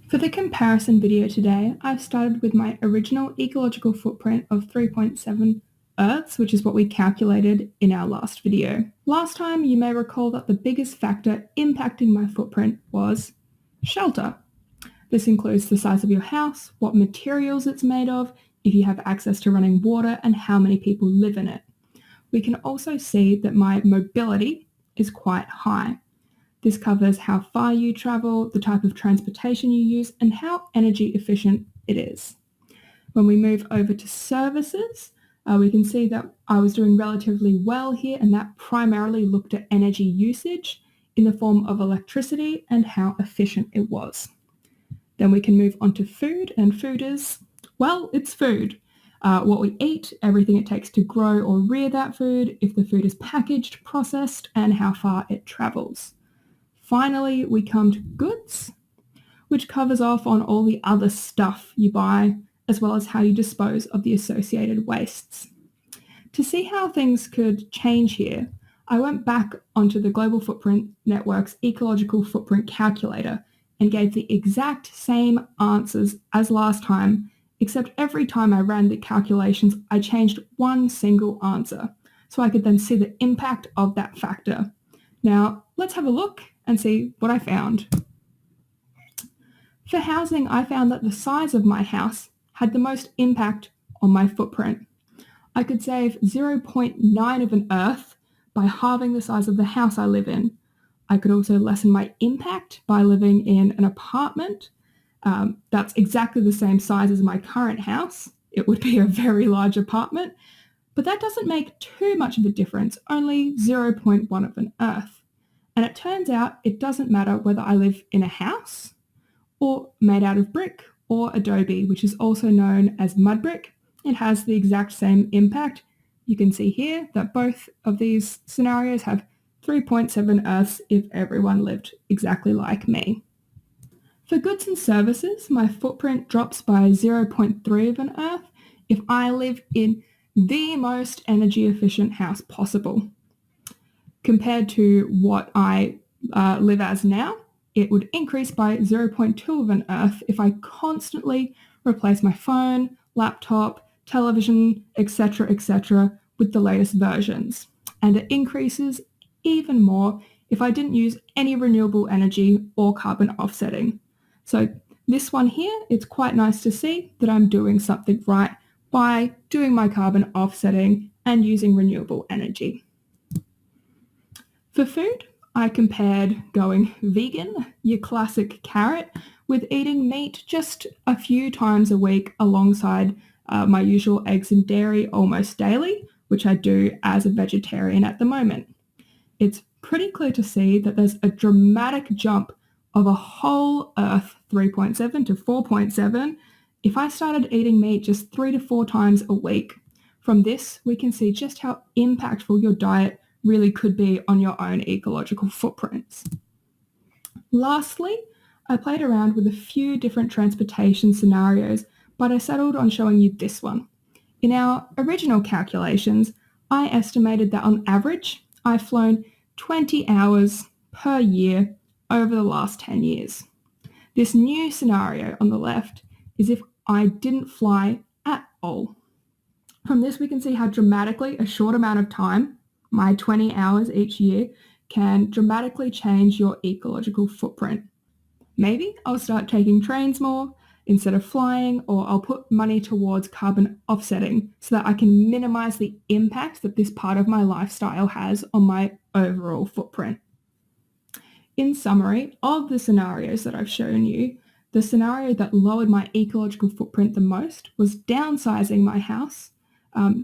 For the comparison video today, I've started with my original ecological footprint of 3.7 Earths, which is what we calculated in our last video. Last time, you may recall that the biggest factor impacting my footprint was shelter. This includes the size of your house, what materials it's made of, if you have access to running water, and how many people live in it. We can also see that my mobility is quite high. This covers how far you travel, the type of transportation you use, and how energy efficient it is. When we move over to services, we can see that I was doing relatively well here, and that primarily looked at energy usage in the form of electricity and how efficient it was. Then we can move on to food, and food is, well, it's food. What we eat, everything it takes to grow or rear that food, if the food is packaged, processed, and how far it travels. Finally, we come to goods, which covers off on all the other stuff you buy, as well as how you dispose of the associated wastes. To see how things could change here, I went back onto the Global Footprint Network's ecological footprint calculator and gave the exact same answers as last time, except every time I ran the calculations, I changed one single answer, so I could then see the impact of that factor. Now, let's have a look and see what I found. For housing, I found that the size of my house had the most impact on my footprint. I could save 0.9 of an Earth by halving the size of the house I live in. I could also lessen my impact by living in an apartment. That's exactly the same size as my current house. It would be a very large apartment, but that doesn't make too much of a difference, only 0.1 of an Earth. And it turns out it doesn't matter whether I live in a house or made out of brick or adobe, which is also known as mud brick. It has the exact same impact. You can see here that both of these scenarios have 3.7 Earths if everyone lived exactly like me. For goods and services, my footprint drops by 0.3 of an Earth if I live in the most energy efficient house possible. Compared to what I live as now, it would increase by 0.2 of an Earth if I constantly replace my phone, laptop, television, etc., with the latest versions. And it increases even more if I didn't use any renewable energy or carbon offsetting. So this one here, it's quite nice to see that I'm doing something right by doing my carbon offsetting and using renewable energy. For food, I compared going vegan, your classic carrot, with eating meat just a few times a week alongside my usual eggs and dairy almost daily, which I do as a vegetarian at the moment. It's pretty clear to see that there's a dramatic jump of a whole Earth 3.7 to 4.7 if I started eating meat just 3 to 4 times a week. From this, we can see just how impactful your diet really could be on your own ecological footprints. Lastly, I played around with a few different transportation scenarios, but I settled on showing you this one. In our original calculations, I estimated that on average, I've flown 20 hours per year over the last 10 years. This new scenario on the left is if I didn't fly at all. From this, we can see how dramatically a short amount of time, my 20 hours each year, can dramatically change your ecological footprint. Maybe I'll start taking trains more instead of flying, or I'll put money towards carbon offsetting so that I can minimize the impact that this part of my lifestyle has on my overall footprint. In summary, of the scenarios that I've shown you, the scenario that lowered my ecological footprint the most was downsizing my house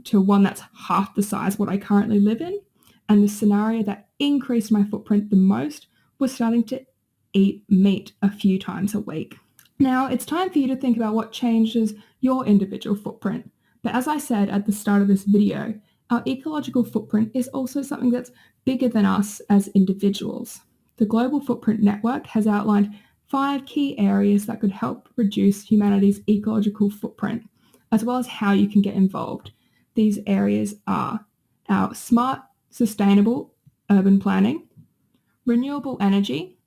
to one that's half the size what I currently live in. And the scenario that increased my footprint the most was starting to eat meat a few times a week. Now, it's time for you to think about what changes your individual footprint. But as I said at the start of this video, our ecological footprint is also something that's bigger than us as individuals. The Global Footprint Network has outlined 5 key areas that could help reduce humanity's ecological footprint, as well as how you can get involved. These areas are our smart, sustainable urban planning, renewable energy,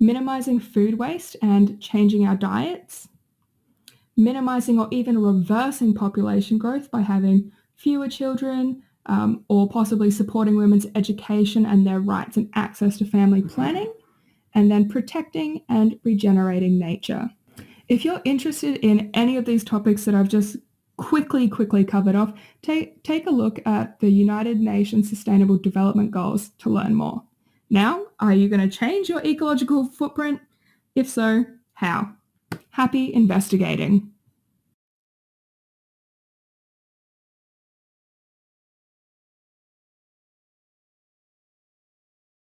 minimizing food waste and changing our diets, minimizing or even reversing population growth by having fewer children, or possibly supporting women's education and their rights and access to family planning, and then protecting and regenerating nature. If you're interested in any of these topics that I've just quickly covered off, take a look at the United Nations Sustainable Development Goals to learn more. Now, are you going to change your ecological footprint? If so, how? Happy investigating.